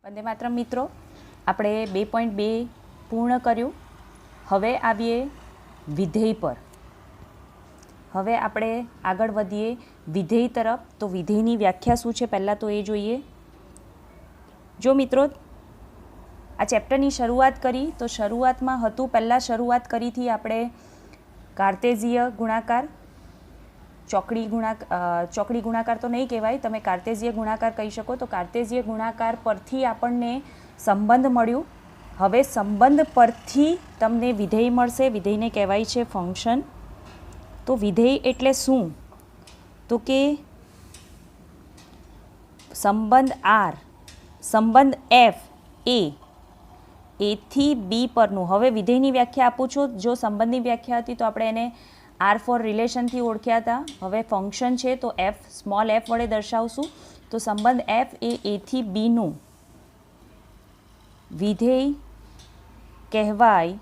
वंदे मातरम मित्रों, આપણે 2.2 પૂર્ણ કર્યું। હવે આવીએ વિધેય પર। હવે આપણે આગળ વધીએ વિધેય તરફ। તો વિધેયની વ્યાખ્યા શું છે પહેલાં તો એ જોઈએ। જો મિત્રો આ ચેપ્ટરની શરૂઆત કરી તો શરૂઆતમાં હતું, પહેલાં શરૂઆત કરી હતી આપણે કાર્તેઝીય ગુણાકાર, ચોકડી ગુણાકાર તો નહીં કહેવાય, તમે કાર્તેઝીય ગુણાકાર કહી શકો। તો કાર્તેઝીય ગુણાકાર પરથી આપણને સંબંધ મળ્યું। હવે સંબંધ પરથી તમને વિધેય મળશે, વિધેયને કહેવાય છે ફંક્શન। તો વિધેય એટલે શું? તો કે સંબંધ આર, સંબંધ એફ એ થી બી પરનું। હવે વિધેયની વ્યાખ્યા આપું છું। જો સંબંધની વ્યાખ્યા હતી તો આપણે એને આર ફોર રિલેશનથી ઓળખ્યા હતા। હવે ફંક્શન છે તો એફ, સ્મોલ એફ વડે દર્શાવશું। તો સંબંધ એફ એ થી બીનું વિધેય કહેવાય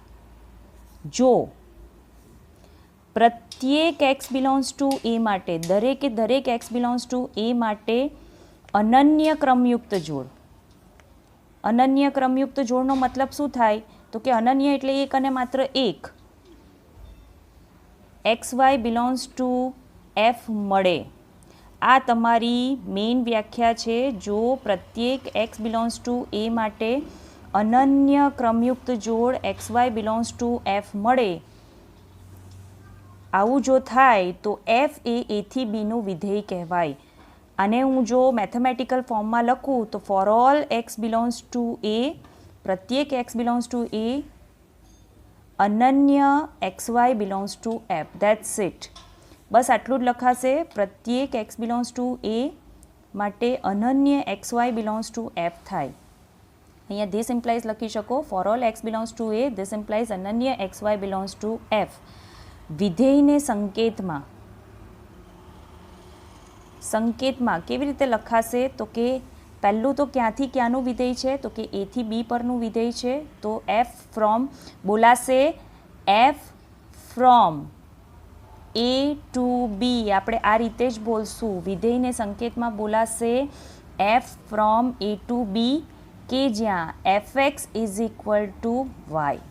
જો પ્રત્યેક એક્સ બિલોંગ્સ ટુ એ માટે, દરેકે દરેક એક્સ બિલોંગ્સ ટુ એ માટે અનન્ય ક્રમયુક્ત જોડ। અનન્ય ક્રમયુક્ત જોડનો મતલબ શું થાય? તો કે અનન્ય એટલે એક અને માત્ર એક, x Y belongs to f મળે। આ તમારી મેઇન વ્યાખ્યા છે। જો પ્રત્યેક એક્સ બિલોંગ્સ ટુ એ માટે અનન્ય ક્રમયુક્ત જોડ x Y belongs to f મળે, આવું જો થાય તો એફ એ થી બીનું વિધેય કહેવાય। અને હું જો મેથેમેટિકલ ફોર્મમાં લખું તો for all X belongs to A, પ્રત્યેક એક્સ બિલોંગ્સ ટુ એ અનન્ય X Y belongs to F, that's it. બસ આટલું જ લખાશે। પ્રત્યેક એક્સ બિલોંગ્સ ટુ એ માટે અનન્ય X Y belongs to F થાય। અહીંયા ધીસ ઇમ્પ્લાઇઝ લખી શકો, for all X belongs to A, this implies અનન્ય X Y belongs to F. વિધેયને સંકેતમાં કેવી રીતે લખાશે? તો કે પહેલું તો ક્યાંથી ક્યાંનું વિધેય છે? તો કે એ થી બી પરનું વિધેય છે। તો એફ ફ્રોમ બોલાશે, F from A to B, આપણે આ રીતે જ બોલશું। વિધેયને સંકેતમાં બોલાશે F from A to B, કે જ્યાં F x is equal to Y.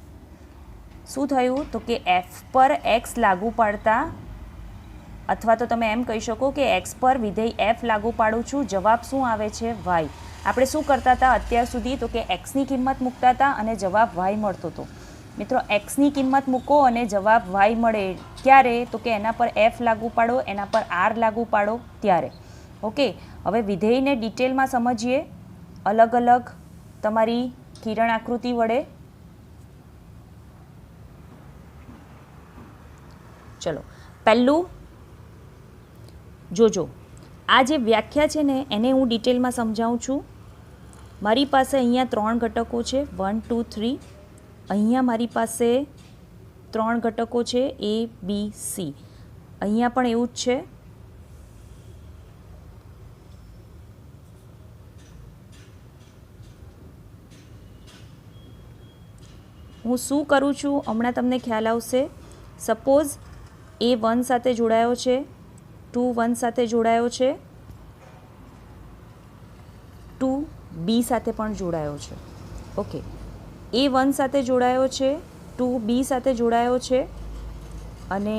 શું થયું? તો કે એફ પર એક્સ લાગુ પાડતા, અથવા તો તમે એમ કહી શકો કે એક્સ પર વિધેય એફ લાગુ પાડું છું, જવાબ શું આવે છે? વાય। આપણે શું કરતા હતા અત્યાર સુધી? તો કે એક્સની કિંમત મૂકતા હતા અને જવાબ વાય મળતો હતો। મિત્રો એક્સની કિંમત મૂકો અને જવાબ વાય મળે ક્યારે? તો કે એના પર એફ લાગુ પાડો, એના પર આર લાગુ પાડો ત્યારે। ઓકે, હવે વિધેયને ડિટેલમાં સમજીએ અલગ અલગ તમારી કિરણ આકૃતિ વડે। ચલો, પહેલું જોજો, આ જે વ્યાખ્યા છે ને એને હું ડિટેલમાં સમજાવું છું। મારી પાસે અહીંયા 3 ઘટકો છે, 1 2 3। અહીંયા મારી પાસે 3 ઘટકો છે, એ બી સી। અહીંયા પણ એવું જ છે। હું શું કરું છું હમણાં તમને ખ્યાલ આવશે। સપોઝ એ 1 સાથે જોડાયો છે, 2 1 સાથે જોડાયો છે, 2 બી સાથે પણ જોડાયો છે। ઓકે, એ 1 સાથે જોડાયો છે, 2 બી સાથે જોડાયો છે, અને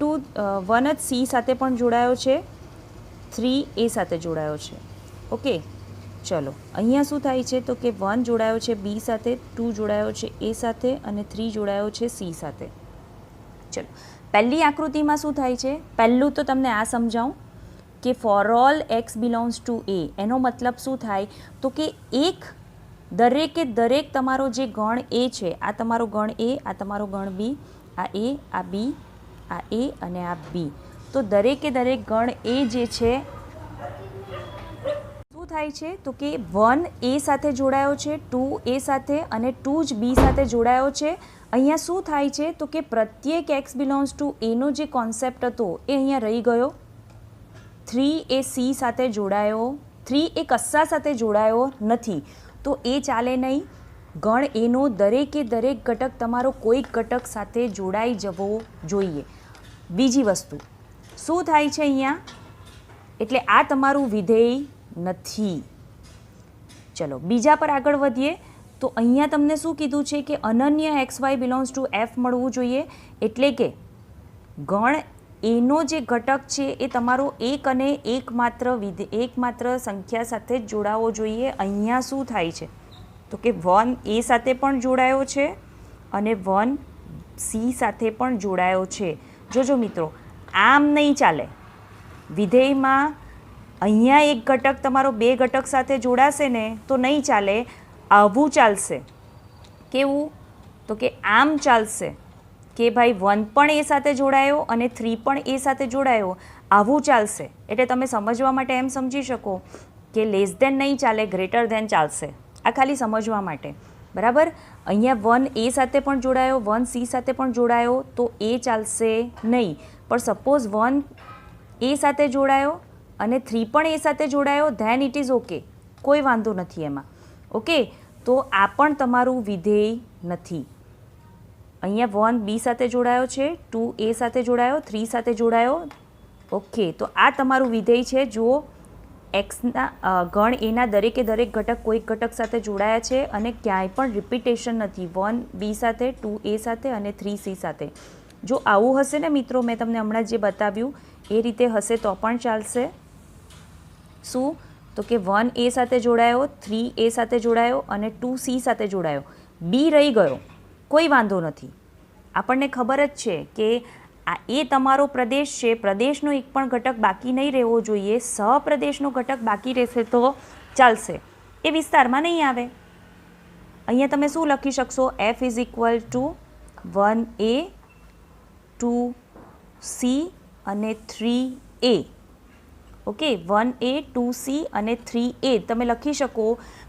1 જ સી સાથે પણ જોડાયો છે, 3 એ સાથે જોડાયો છે। ઓકે, ચલો અહીંયા શું થાય છે? તો કે 1 જોડાયો છે બી સાથે, 2 જોડાયો છે એ સાથે, અને 3 જોડાયો છે સી સાથે। ચલો, પહેલી આકૃતિમાં શું થાય છે? પહેલું તો તમને આ સમજાવું કે for all X belongs to A, એનો મતલબ શું થાય? તો કે દરેકે દરેક તમારો જે ગણ એ છે, આ તમારો ગણ એ, આ તમારો ગણ બી, આ એ, આ બી, આ એ અને આ બી। તો દરેકે દરેક ગણ એ જે છે શું થાય છે? તો કે 1 એ સાથે જોડાયો છે, 2 એ સાથે, અને 2 જ બી સાથે જોડાયો છે। અહીંયા શું થાય છે? તો કે પ્રત્યેક એક્સ બિલોંગ્સ ટુ એનો જે કોન્સેપ્ટ હતો એ અહીંયા રહી ગયો। 3 એ સી સાથે જોડાયો, 3 એ કસ્સા સાથે જોડાયો નથી, તો એ ચાલે નહીં। ગણ એનો દરેકે દરેક ઘટક તમારો કોઈક ઘટક સાથે જોડાઈ જવો જોઈએ। બીજી વસ્તુ શું થાય છે? અહીંયા એટલે આ તમારું વિધેય નથી. ચલો બીજા પર આગળ વધીએ. તો અહીંયા તમને શું કીધું છે કે અનન્ય X Y belongs to F મળવું જોઈએ, એટલે કે ગણ એનો જે ઘટક છે એ તમારો એક અને એકમાત્ર સંખ્યા સાથે જ જોડાવો જોઈએ. અહીંયા શું થાય છે તો કે 1 એ સાથે પણ જોડાયો છે અને 1 સી સાથે પણ જોડાયો છે. જોજો મિત્રો, આમ નહીં ચાલે. વિધેયમાં અહીંયા એક ઘટક તમારો બે ઘટક સાથે જોડાશે ને તો નહીં ચાલે, આવું ચાલશે. કેવું? તો કે આમ ચાલશે કે ભાઈ 1 પણ એ સાથે જોડાયો અને 3 પણ એ સાથે જોડાયો, આવું ચાલશે. એટલે તમે સમજવા માટે એમ સમજી શકો કે લેસ ધેન નહીં ચાલે, ગ્રેટર ધેન ચાલશે. આ ખાલી સમજવા માટે, બરાબર. અહીંયા 1 એ સાથે પણ જોડાયો, 1 સી સાથે પણ જોડાયો તો એ ચાલશે નહીં. પણ સપોઝ 1 એ સાથે જોડાયો અને 3 પણ એ સાથે જોડાયો, ધેન ઇટ ઇઝ ઓકે, કોઈ વાંધો નથી એમાં. ઓકે, તો આ પણ તમારું વિધેય નથી. અહીંયા 1 બી સાથે જોડાયો છે, 2 એ સાથે જોડાયો, 3 સાથે જોડાયો. ઓકે, તો આ તમારું વિધેય છે. જો એક્સના ગણ એના દરેકે દરેક ઘટક કોઈક ઘટક સાથે જોડાયા છે અને ક્યાંય પણ રિપીટેશન નથી, 1 બી સાથે, 2 એ સાથે અને 3 સી સાથે. જો આવું હશે ને મિત્રો, મેં તમને હમણાં જે બતાવ્યું એ રીતે હશે તો પણ ચાલશે. શું? તો કે 1 એ સાથે જોડાયો, 3 એ સાથે જોડાયો અને 2 સી સાથે જોડાયો, બી રહી ગયો, કોઈ વાંધો નથી. આપણને ખબર જ છે કે આ એ તમારો પ્રદેશ છે, પ્રદેશનો એક પણ ઘટક બાકી નહીં રહેવો જોઈએ. સહપ્રદેશનો ઘટક બાકી રહેશે તો ચાલશે, એ વિસ્તારમાં નહીં આવે. અહીંયા તમે શું લખી શકશો? F is equal two 1 A, 2 C અને 3 એ. ઓકે, 1 એ, 2 સી અને 3 એ તમે લખી શકો.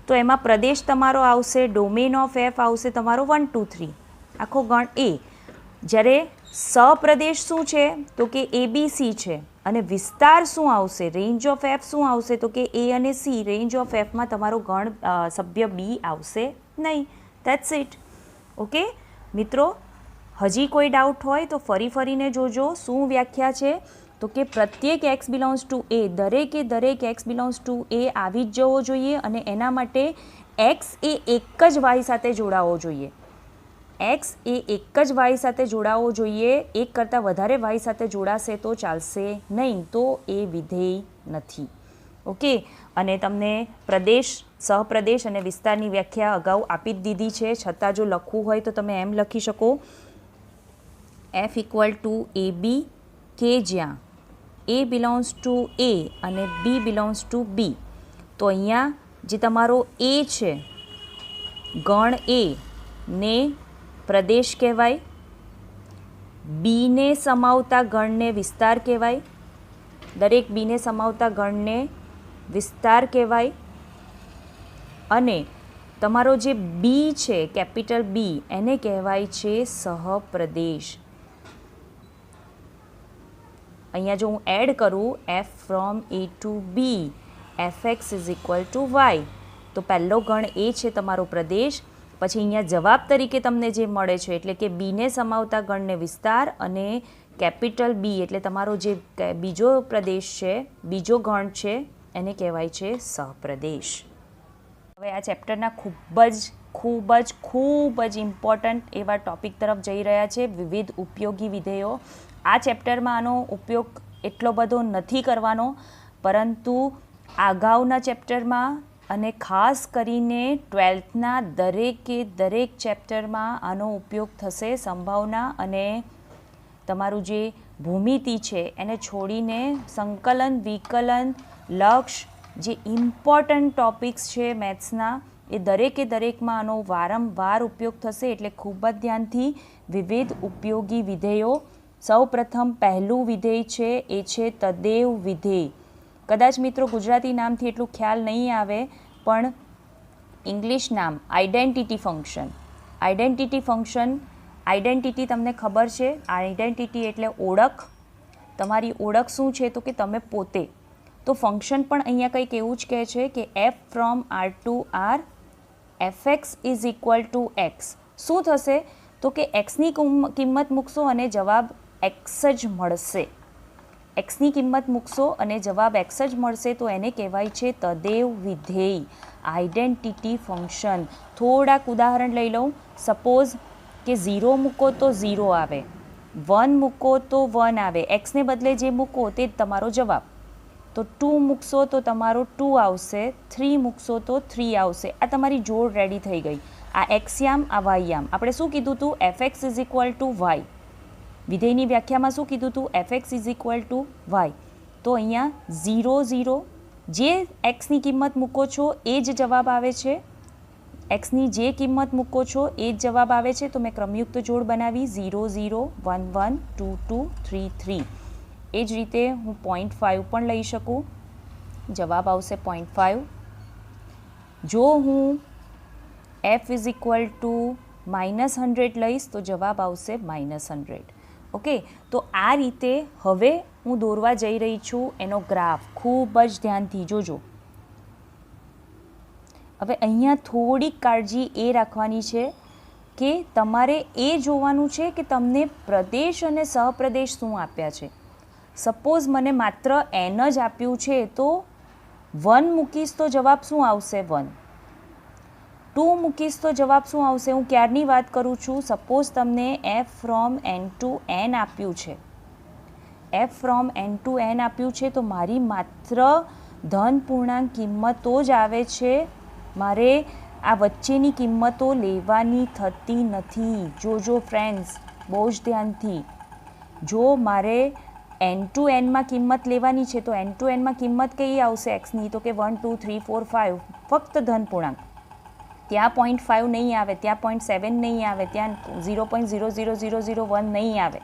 તો એમાં પ્રદેશ તમારો આવશે, ડોમેન ઓફ એફ આવશે તમારો 1 2 3, આખો ગણ એ. જ્યારે સપ્રદેશ શું છે તો કે એબીસી છે અને વિસ્તાર શું આવશે, રેન્જ ઓફ એફ શું આવશે તો કે એ અને સી. રેન્જ ઓફ એફમાં તમારો ગણ સભ્ય બી આવશે નહીં. That's it. ઓકે મિત્રો, હજી કોઈ ડાઉટ હોય તો ફરીને જોજો. શું વ્યાખ્યા છે તો કે પ્રત્યેક એક્સ બિલોંગ્સ ટુ એ, દરેકે દરેક એક્સ બિલોંગ્સ ટુ એ આવી જ જવો જોઈએ અને એના માટે એક્સ એ એક જ વાય સાથે જોડાવો જોઈએ. એક્સ એ એક જ વાય સાથે જોડાવો જોઈએ. એક કરતાં વધારે વાય સાથે જોડાશે તો ચાલશે નહીં, તો એ વિધેય નથી. ઓકે, અને તમને પ્રદેશ, સહપ્રદેશ અને વિસ્તારની વ્યાખ્યા અગાઉ આપી જ દીધી છે. છતાં જો લખવું હોય તો તમે એમ લખી શકો, એફ ઇક્વલ ટુ એ બી, કે જ્યાં એ બિલોંગ્સ ટુ એ અને બી બિલોંગ્સ ટુ બી. તો અહીંયા જે તમારો એ છે, ગણ એ ને પ્રદેશ કહેવાય, બીને સમાવતા ગણને વિસ્તાર કહેવાય, દરેક બીને સમાવતા ગણને વિસ્તાર કહેવાય. અને તમારો જે બી છે, કેપિટલ બી, એને કહેવાય છે સહપ્રદેશ. અહીંયા જો હું એડ કરું f from A to b, f x is equal to Y, તો પહેલો ગણ એ છે તમારો પ્રદેશ. પછી અહીંયા જવાબ તરીકે તમને જે મળે છે એટલે કે બીને સમાવતા ગણને વિસ્તાર અને કેપિટલ બી એટલે તમારો જે બીજો પ્રદેશ છે, બીજો ગણ છે, એને કહેવાય છે સહપ્રદેશ. હવે આ ચેપ્ટરના ખૂબ જ ઇમ્પોર્ટન્ટ એવા ટોપિક તરફ જઈ રહ્યા છે, વિવિધ ઉપયોગી વિધેયો. આ ચેપ્ટરમાં આનો ઉપયોગ એટલો બધો નથી કરવાનો, પરંતુ અગાઉના ચેપ્ટરમાં અને ખાસ કરીને 12થના દરેક ચેપ્ટરમાં આનો ઉપયોગ થશે. સંભાવના અને તમારું જે ભૂમિતિ છે એને છોડીને સંકલન, વિકલન, લક્ષ, જે ઇમ્પોર્ટન્ટ ટોપિક્સ છે મેથ્સના, એ દરેકમાં આનો વારંવાર ઉપયોગ થશે. એટલે ખૂબ જ ધ્યાનથી વિવિધ ઉપયોગી વિધેયો. સૌપ્રથમ પહેલું વિધેય છે એ છે તદેવ વિધેય. કદાચ મિત્રો ગુજરાતી નામથી એટલું ખ્યાલ નહીં આવે, પણ ઇંગ્લિશ નામ આઈડેન્ટિટી ફંક્શન. આઈડેન્ટિટી તમને ખબર છે, આઈડેન્ટિટી એટલે ઓળખ. તમારી ઓળખ શું છે તો કે તમે પોતે. તો ફંક્શન પણ અહીંયા કંઈક એવું જ કહે છે કે F from R to R F x is equal to X. શું થશે તો કે એક્સની કિંમત મૂકશો અને જવાબ એક્સ જ મળશે. એક્સની કિંમત મૂકશો અને જવાબ એક્સ જ મળશે તો એને કહેવાય છે તદેવ વિધેય, આઈડેન્ટિટી ફંક્શન. થોડાક ઉદાહરણ લઈ લઉં. સપોઝ કે 0 મૂકો તો 0 આવે, 1 મૂકો તો 1 આવે, એક્સને બદલે જે મૂકો તે જ તમારો જવાબ. તો 2 મૂકશો તો તમારો 2 આવશે, 3 મૂકશો તો 3 આવશે. આ તમારી જોડ રેડી થઈ ગઈ. આ એક્સયામ, આ વાયયામ. આપણે શું કીધું હતું? F x is equal to Y. વિધેયની વ્યાખ્યામાં શું કીધું હતું? F x is equal to Y. તો અહીંયા 0 0, જે એક્સની કિંમત મૂકો છો એ જ જવાબ આવે છે. એક્સની જે કિંમત મૂકો છો એ જ જવાબ આવે છે. તો મેં ક્રમયુક્ત જોડ બનાવી 0 0 1 1 2 2 3 3. એ જ રીતે હું 0.5 પણ લઈ શકું, જવાબ આવશે 0.5. જો હું એફ ઇઝ ઇક્વલ ટુ -100 લઈશ તો જવાબ આવશે -100. ઓકે, તો આ રીતે હવે હું દોરવા જઈ રહી છું એનો ગ્રાફ. ખૂબ જ ધ્યાનથી જોજો. હવે અહીંયા થોડીક કાળજી એ રાખવાની છે કે તમારે એ જોવાનું છે કે તમને પ્રદેશ અને સહપ્રદેશ શું આપ્યા છે. સપોઝ મને માત્ર એન જ આપ્યું છે તો 1 મૂકીશ તો જવાબ શું આવશે? 1. 2 મૂકીશ તો જવાબ શું આવશે? હું ક્યારની વાત કરું છું. સપોઝ તમને F from N to N આપ્યું છે, F from N to N આપ્યું છે તો મારી માત્ર ધન પૂર્ણાંક કિંમતો જ આવે છે. મારે આ વચ્ચેની કિંમતો લેવાની થતી નથી. જોજો ફ્રેન્ડ્સ, બહુ જ ધ્યાનથી. જો મારે એન ટુ એનમાં કિંમત લેવાની છે તો એન ટુ એનમાં કિંમત કઈ આવશે એક્સની? તો કે 1 2 3 4 5, ફક્ત ધન પૂર્ણાંક. ત્યાં 0.5 નહીં આવે, ત્યાં 0.7 નહીં આવે, ત્યાં 0.00001 નહીં આવે.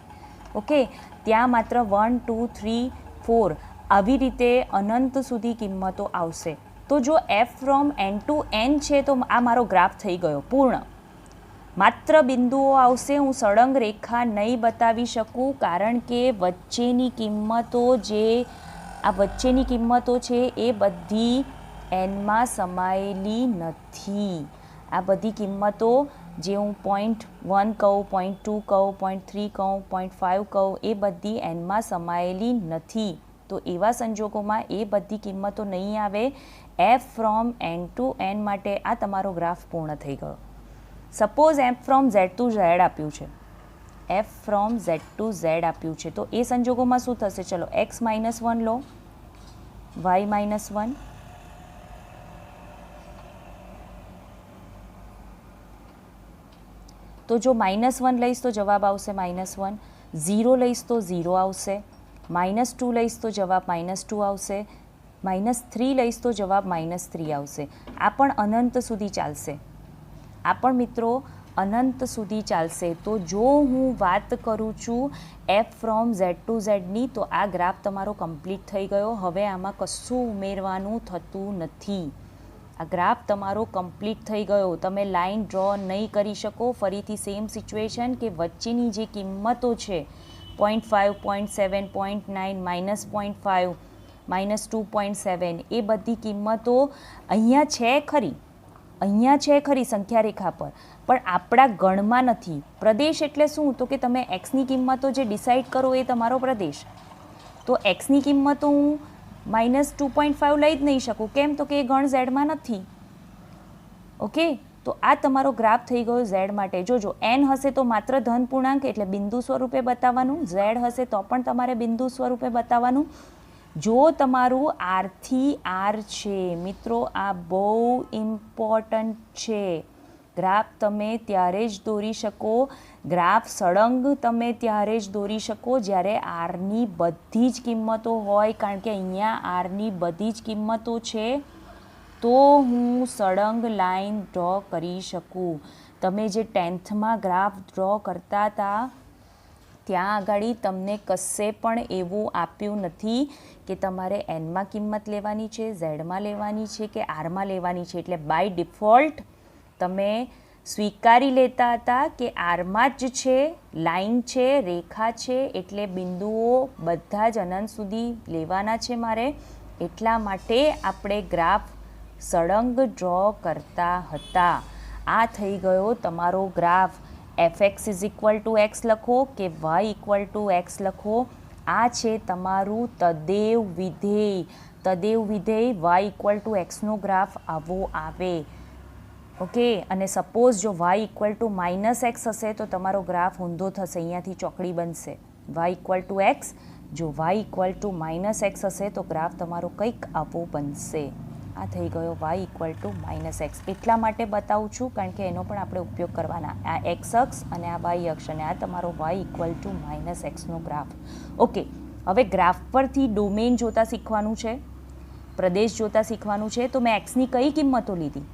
ઓકે, ત્યાં માત્ર 1 2 3 4 આવી રીતે અનંત સુધી કિંમતો આવશે. તો જો F from N to N છે તો આ મારો ગ્રાફ થઈ ગયો પૂર્ણ. માત્ર બિંદુઓ આવશે, હું સળંગ રેખા નહીં બતાવી શકું કારણ કે વચ્ચેની કિંમતો આ વચ્ચેની કિંમતો છે એ બધી એનમાં સમાયેલી નથી. આ બધી કિંમતો જે હું 0.1 કહું, 0.2 કહું, 0.3 કહું, 0.5 કહું, એ બધી એનમાં સમાયેલી નથી. તો એવા સંજોગોમાં એ બધી કિંમતો નહીં આવે. F from N to N માટે આ તમારો ગ્રાફ પૂર્ણ થઈ ગયો. Suppose F from Z to Z આપ્યું છે, F from Z to Z આપ્યું છે તો એ સંજોગોમાં શું થશે? ચલો x -1 લો, y -1, તો જો -1 લઈશ તો જવાબ આવશે -1, 0 લઈશ તો 0 આવશે, -2 લઈશ તો જવાબ -2 આવશે, -3 લઈશ તો જવાબ -3 આવશે. આ પણ અનંત સુધી ચાલશે. આ પણ મિત્રો અનંત સુધી ચાલશે. તો જો હું વાત કરું છું એફ ફ્રોમ ઝેડ ટુ ઝેડની તો આ ગ્રાફ તમારો કમ્પ્લીટ થઈ ગયો. હવે આમાં કશું ઉમેરવાનું થતું નથી. આ ગ્રાફ તમારો કમ્પ્લીટ થઈ ગયો. તમે લાઇન ડ્રો નહીં કરી શકો. ફરીથી સેમ સિચ્યુએશન કે વચ્ચેની જે કિંમતો છે 0.5, 0.7, 0.9, -0.5, -2.7 એ બધી કિંમતો અહીંયા છે ખરી, અહીંયા છે ખરી સંખ્યા રેખા પર, પણ આપણા ગણમાં નથી. પ્રદેશ એટલે શું? તો કે તમે એક્સની કિંમતો જે ડિસાઇડ કરો એ તમારો પ્રદેશ. તો એક્સની કિંમતો હું -2.5 લઈ જ નહીં શકું. કેમ? તો કે એ ગણ ઝેડમાં નથી. ઓકે, તો આ તમારો ગ્રાફ થઈ ગયો ઝેડ માટે. જોજો, એન હશે તો માત્ર ધન પૂર્ણાંક એટલે બિંદુ સ્વરૂપે બતાવવાનું, ઝેડ હશે તો પણ તમારે બિંદુ સ્વરૂપે બતાવવાનું. જો તમારું આરથી આર છે મિત્રો, આ બહુ ઇમ્પોર્ટન્ટ છે. ગ્રાફ તમે ત્યારે જ દોરી શકો, ગ્રાફ સળંગ તમે ત્યારે જ દોરી શકો જ્યારે આરની બધી જ કિંમતો હોય. કારણ કે અહીંયા આરની બધી જ કિંમતો છે તો હું સળંગ લાઈન ડ્રો કરી શકું. તમે જે 10thમાં ગ્રાફ ડ્રો કરતા હતા ત્યાં આગળ તમને કશે પણ એવું આપ્યું નથી કે તમારે એનમાં કિંમત લેવાની છે, ઝેડમાં લેવાની છે કે આરમાં લેવાની છે. એટલે બાય ડિફોલ્ટ તમે સ્વીકારી લેતા હતા કે આરમાં જ છે, લાઈન છે, રેખા છે, એટલે બિંદુઓ બધા જ અનંત સુધી લેવાના છે મારે. એટલા માટે આપણે ગ્રાફ સળંગ ડ્રો કરતા હતા. આ થઈ ગયો તમારો graph. F x is equal to x લખો કે વાય ઇક્વલ ટુ એક્સ લખો, આ છે તમારું તદેવ વિધેય. તદેવ વિધેય વાય ઇક્વલ ટુ એક્સનો ગ્રાફ આવો આવે. ઓકે, અને સપોઝ જો વાય ઇક્વલ ટુ -x હશે તો તમારો ગ્રાફ ઊંધો થશે, અહીંયાથી ચોકડી બનશે. વાય ઇક્વલ ટુ એક્સ, જો વાય ઇક્વલ ટુ -x હશે તો ગ્રાફ તમારો કંઈક આવો બનશે. આ થઈ ગયો વાય ઇક્વલ ટુ -x. એટલા માટે બતાવું છું કારણ કે એનો પણ આપણે ઉપયોગ કરવાના. આ એક્સ અક્ષ અને આ વાય અક્ષ, અને આ તમારો વાય ઇક્વલ ટુ -xનો ગ્રાફ. ઓકે, હવે ગ્રાફ પરથી ડોમેન જોતા શીખવાનું છે, પ્રદેશ જોતા શીખવાનું છે. તો મેં એક્સની કઈ કિંમતો લીધી?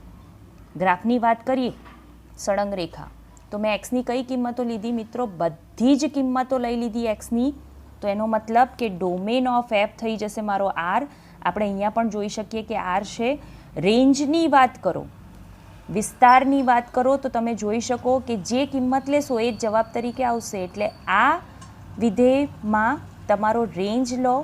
ગ્રાફની વાત કરીએ, સળંગ રેખા, તો મેં એક્સની કઈ કિંમતો લીધી મિત્રો? બધી જ કિંમતો લઈ લીધી એક્સની. તો એનો મતલબ કે ડોમેન ઓફ એફ થઈ જશે મારો આર. આપણે અહીંયા પણ જોઈ શકીએ કે આર છે. રેન્જની વાત કરો, વિસ્તારની વાત કરો, તો તમે જોઈ શકો કે જે કિંમત લેશો એ જ જવાબ તરીકે આવશે. એટલે આ વિધેયમાં તમારો રેન્જ લો,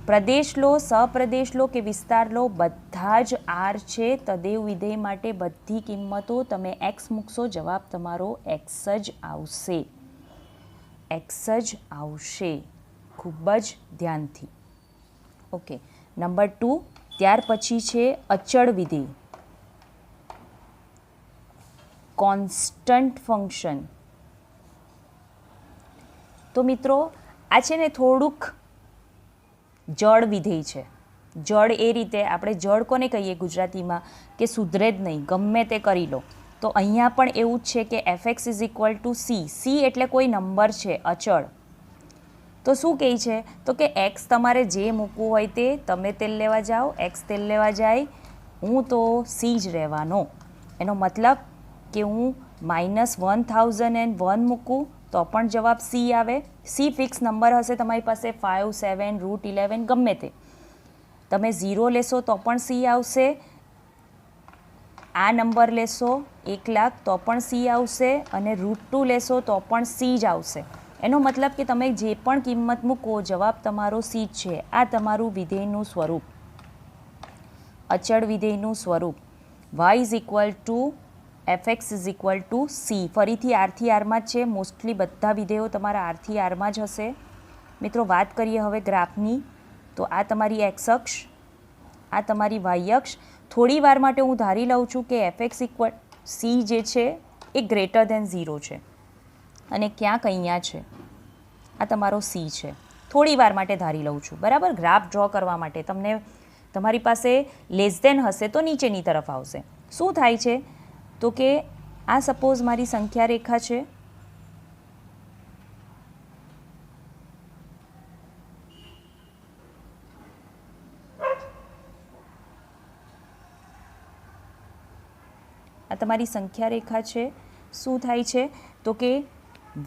પ્રદેશ લો, સપ્રદેશ લો કે વિસ્તાર લો, બધા જ આર છે. તદેવ વિધેય માટે બધી કિંમતો તમે એક્સ મૂકશો, જવાબ તમારો એક્સ જ આવશે. એક્સ જ આવશે. ખૂબ જ ધ્યાનથી. Okay, number 2. ત્યાર પછી છે અચળ વિધેય, કોન્સ્ટન્ટ ફંક્શન. તો મિત્રો આ છે ને થોડુંક જળ વિધેય છે. જળ એ રીતે, આપણે જળ કોને કહીએ ગુજરાતીમાં કે સુધરે જ નહીં, ગમે તે કરી લો. તો અહીંયા પણ એવું જ છે કે fx is equal two C. C એટલે કોઈ નંબર છે, અચળ. તો શું કહે છે? તો કે એક્સ તમારે જે મૂકવું હોય તે, તમે તેલ લેવા જાઓ, એક્સ તેલ લેવા જાય, હું તો સી જ રહેવાનો. એનો મતલબ કે હું -1001 મૂકું તો પણ જવાબ સી આવે. સી ફિક્સ નંબર હશે તમારી પાસે, 5, 7, √11 ગમે તે. તમે 0 લેશો તો પણ સી આવશે. આ નંબર લેશો 1,00,000 તો પણ સી આવશે, અને √2 લેશો તો પણ સી જ આવશે. એનો મતલબ કે તમે જે પણ કિંમત મૂકો જવાબ તમારો સી જ છે. આ તમારું વિધેયનું સ્વરૂપ, અચળ વિધેયનું સ્વરૂપ. y is equal two fx is equal two C. ફરીથી આરથી આરમાં જ છે. મોસ્ટલી બધા વિધેયો તમારા આરથી આરમાં જ હશે. મિત્રો વાત કરીએ હવે ગ્રાફની. તો આ તમારી એક્સ અક્ષ, આ તમારી વાય અક્ષ. થોડી વાર માટે હું ધારી લઉં છું કે fx ઇક્વલ સી જે છે એ ગ્રેટર દેન 0 છે, અને ક્યાંક અહીંયા છે, આ તમારો સી છે. થોડી વાર માટે ધારી લઉં છું, બરાબર. ગ્રાફ ડ્રો કરવા માટે તમને તમારી પાસે લેસ દેન હશે તો નીચેની તરફ આવશે. શું થાય છે? તો કે આ સપોઝ મારી સંખ્યા રેખા છે. આ તમારી સંખ્યા રેખા છે. શું થાય છે? તો કે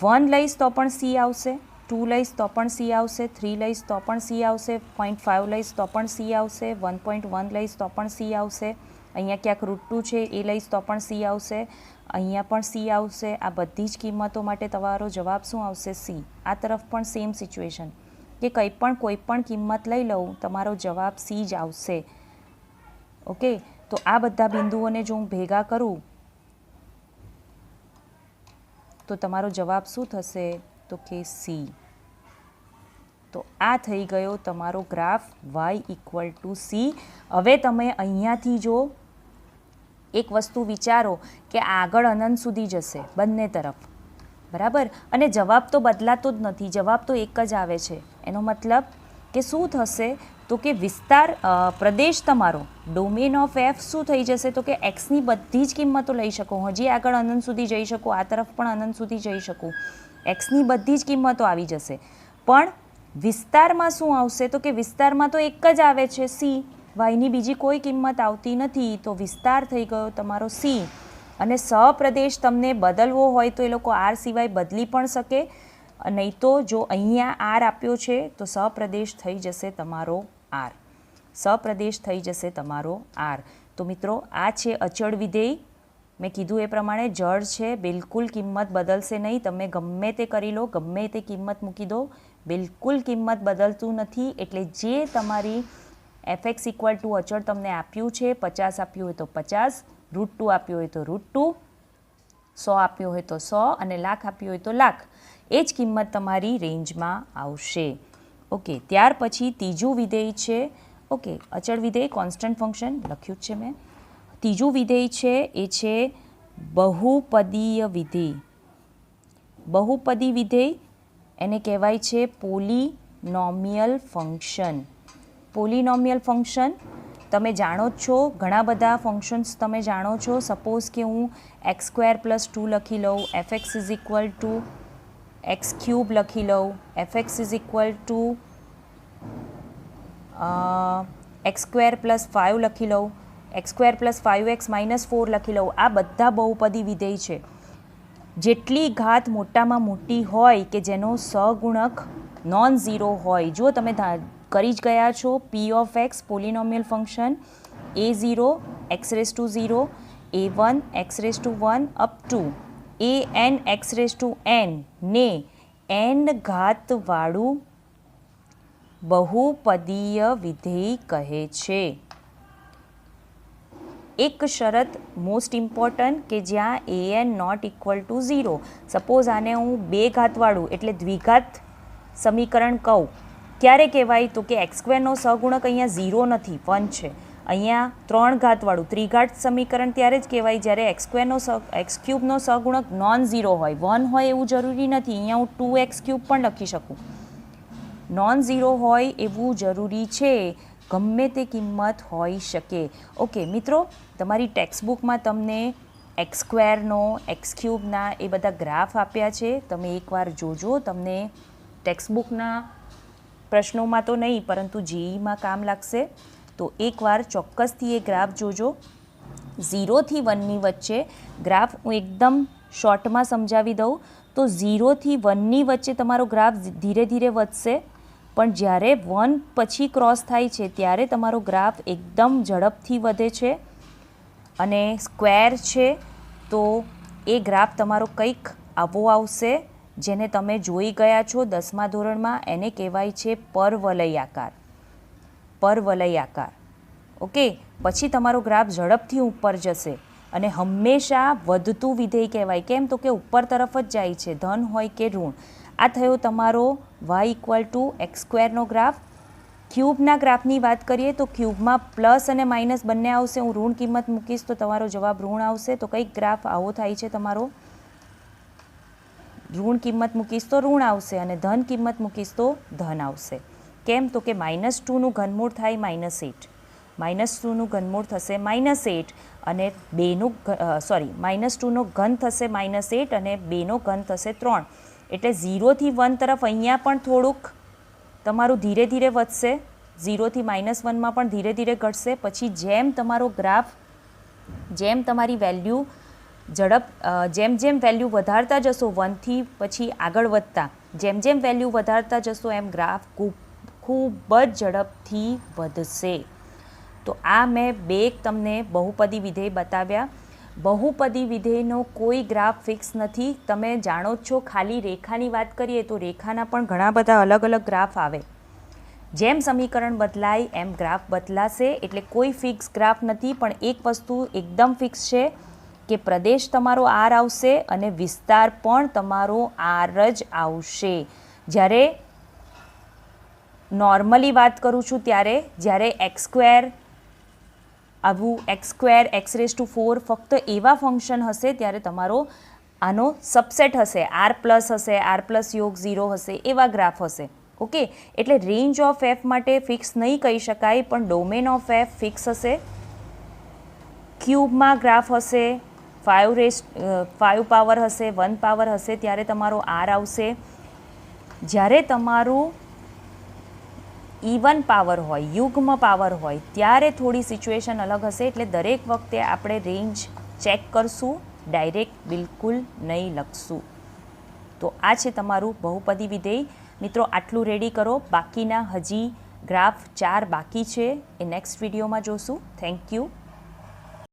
1 લઈશ તો પણ સી આવશે, 2 લઈશ તો પણ સી આવશે, 3 લઈશ તો પણ સી આવશે, 0.5 લઈશ તો પણ સી આવશે, 1.1 લઈશ તો પણ સી આવશે, અહીંયા ક્યાંક √2 છે એ લઈશ તો પણ સી આવશે, અહીંયા પણ સી આવશે. આ બધી જ કિંમતો માટે તમારો જવાબ શું આવશે? સી. આ તરફ પણ સેમ સિચ્યુએશન કે કોઈ પણ કિંમત લઈ લઉં, તમારો જવાબ સી જ આવશે. ઓકે, તો આ બધા બિંદુઓને જો હું ભેગા કરું તો તમારો જવાબ શું થશે? તો કે સી. તો આ થઈ ગયો તમારો graph y equal to C. હવે તમે અહીંયાથી જો એક વસ્તુ વિચારો કે આગળ અનંત સુધી જશે બંને તરફ, બરાબર. અને જવાબ તો બદલાતો જ નથી, જવાબ તો એક જ આવે છે. એનો મતલબ કે શું થશે? તો કે વિસ્તાર, પ્રદેશ તમારો, ડોમેન ઓફ એફ શું થઈ જશે? તો કે એક્સની બધી જ કિંમતો લઈ શકો, હજી આગળ અનંત સુધી જઈ શકો, આ તરફ પણ અનંત સુધી જઈ શકું, એક્સની બધી જ કિંમતો આવી જશે. પણ વિસ્તારમાં શું આવશે? તો કે વિસ્તારમાં તો એક જ આવે છે સી, વાયની બીજી કોઈ કિંમત આવતી નથી. તો વિસ્તાર થઈ ગયો તમારો સી. અને સપ્રદેશ તમને બદલવો હોય તો એ લોકો આર સિવાય બદલી પણ શકે, નહીં તો જો અહીંયા આર આપ્યો છે તો સપ્રદેશ થઈ જશે તમારો આર. સપ્રદેશ થઈ જશે તમારો આર. તો મિત્રો આ છે અચળ વિધેય. મેં કીધું એ પ્રમાણે જળ છે, બિલકુલ કિંમત બદલશે નહીં. તમે ગમે તે કરી લો, ગમે તે કિંમત મૂકી દો, બિલકુલ કિંમત બદલતું નથી. એટલે જે તમારી fx ઇક્વલ ટુ અચળ તમને આપ્યું છે, 50 આપ્યું હોય તો 50, √2 આપ્યું હોય તો √2, 100 આપ્યો હોય તો 100 અને લાખ આપ્યો હોય તો લાખ, એ જ કિંમત તમારી રેન્જમાં આવશે. ઓકે, ત્યાર પછી ત્રીજું વિધેય છે, ઓકે, અચળ વિધેય કોન્સ્ટન્ટ ફંક્શન લખ્યું જ છે મેં. ત્રીજું વિધેય છે એ છે બહુપદીય વિધેય. બહુપદી વિધેય એને કહેવાય છે પોલિનોમિયલ ફંક્શન. પોલિનોમિયલ ફંક્શન તમે જાણો જ છો, ઘણા બધા ફંક્શન્સ તમે જાણો છો. સપોઝ કે હું x² + 2 લખી લઉં, fx is equal two x³ લખી લઉં, fx is equal two x² + 5 લખી લઉં, x² + 5x - 4 લખી લઉં. આ બધા બહુપદી વિધેય છે. જેટલી ઘાત મોટામાં મોટી હોય કે જેનો સહગુણક નોન ઝીરો હોય, જો તમે કરી જ ગયા છો p of x પોલિનોમિયલ function a0 x⁻0 a1 x⁻1 up to an x⁻n ને n ઘાતવાળું બહુપદીય વિધેય કહે છે. એક શરત મોસ્ટ ઇમ્પોર્ટન્ટ કે જ્યાં an not equal to 0. Suppose આને હું 2 ઘાતવાળું એટલે દ્વિઘાત સમીકરણ કહું, ક્યારે કહેવાય તો કે x² સહગુણક અહીંયા 0 નથી, 1 છે. અહીંયા 3 ઘાતવાળું ત્રિઘાત સમીકરણ ત્યારે જ કહેવાય જ્યારે x³ સહગુણક નોન ઝીરો હોય. 1 હોય એવું જરૂરી નથી, અહીંયા હું 2x³ પણ લખી શકું. નોન ઝીરો હોય એવું જરૂરી છે, ગમે તે કિંમત હોઈ શકે. ઓકે મિત્રો, તમારી ટેક્સ્ટબુકમાં તમને x² x³ એ બધા ગ્રાફ આપ્યા છે, તમે એકવાર જોજો. તમને ટેક્સ્ટબુકના પ્રશ્નોમાં તો નહીં પરંતુ જીઈમાં કામ લાગશે, તો એકવાર ચોક્કસથી એ ગ્રાફ જોજો. 0 થી 1ની વચ્ચે ગ્રાફ હું એકદમ શોર્ટમાં સમજાવી દઉં તો 0 થી 1ની વચ્ચે તમારો ગ્રાફ ધીરે ધીરે વધશે, પણ જ્યારે 1 પછી ક્રોસ થાય છે ત્યારે તમારો ગ્રાફ એકદમ ઝડપથી વધે છે. અને સ્ક્વેર છે તો એ ગ્રાફ તમારો કંઈક આવો આવશે, જેને તમે જોઈ ગયા છો 10મા ધોરણમાં. એને કહેવાય છે પરવલયાકાર. પરવલયાકાર. ઓકે, પછી તમારો ગ્રાફ ઝડપથી ઉપર જશે અને હંમેશા વધતું વિધેય કહેવાય. કેમ તો કે ઉપર તરફ જ જાય છે, ધન હોય કે ઋણ. આ થયો તમારો y = x² ગ્રાફ. ક્યુબના ગ્રાફની વાત કરીએ તો ક્યુબમાં પ્લસ અને માઇનસ બંને આવશે. હું ઋણ કિંમત મૂકીશ તો તમારો જવાબ ઋણ આવશે. તો કંઈક ગ્રાફ આવો થાય છે તમારો. ઋણ કિંમત મૂકીશ તો ઋણ આવશે અને ધન કિંમત મૂકીશ તો ધન આવશે. કેમ તો કે -2નું ઘનમૂળ થાય -8, -2નું ઘનમૂળ થશે -8 અને 2નું -2નો ઘન થશે -8 અને 2નો ઘન થશે 3. એટલે 0 થી 1 તરફ અહીંયા પણ થોડુંક તમારું ધીરે ધીરે વધશે, 0 થી -1માં પણ ધીરે ધીરે ઘટશે. પછી જેમ તમારો ગ્રાફ, જેમ તમારી વેલ્યુ જેમ જેમ વેલ્યુ વધારતા જશો 1 થી પછી આગળ વધતા, જેમ જેમ વેલ્યુ વધારતા જશો એમ ગ્રાફ ખૂબ જ ઝડપથી વધશે. તો આ મેં 2 તમને બહુપદી વિધેય બતાવ્યા. બહુપદી વિધેયનો કોઈ ગ્રાફ ફિક્સ નથી. તમે જાણો જ છો, ખાલી રેખાની વાત કરીએ તો રેખાના પણ ઘણા બધા અલગ અલગ ગ્રાફ આવે. જેમ સમીકરણ બદલાય એમ ગ્રાફ બદલાશે, એટલે કોઈ ફિક્સ ગ્રાફ નથી. પણ એક વસ્તુ એકદમ ફિક્સ છે કે પ્રદેશ તમારો R આવશે અને વિસ્તાર પણ તમારો R જ આવશે. જ્યારે નોર્મલી વાત કરું છું ત્યારે જ્યારે x² આવું x² x⁴ ફક્ત એવા ફંક્શન હશે ત્યારે તમારો આનો સબસેટ હશે, R+ હશે, R+ યોગ 0 હશે, એવા ગ્રાફ હશે. ઓકે, એટલે રેન્જ ઓફ f માટે ફિક્સ નહીં કહી શકાય, પણ ડોમેન ઓફ f ફિક્સ હશે. ક્યુબમાં ગ્રાફ હશે, 5 પાવર હશે, 1 પાવર હશે ત્યારે તમારો R આવશે. જ્યારે તમારું ઇવન પાવર હોય, યુગ્મ પાવર હોય, ત્યારે થોડી સિચ્યુએશન અલગ હશે. એટલે દરેક વખતે આપણે રેન્જ ચેક કરશું, ડાયરેક્ટ બિલકુલ નહીં લખશું. તો આ છે તમારું બહુપદી વિધેય. મિત્રો આટલું રેડી કરો, બાકીના હજી ગ્રાફ 4 બાકી છે, એ નેક્સ્ટ વિડીયોમાં જોશું. Thank you.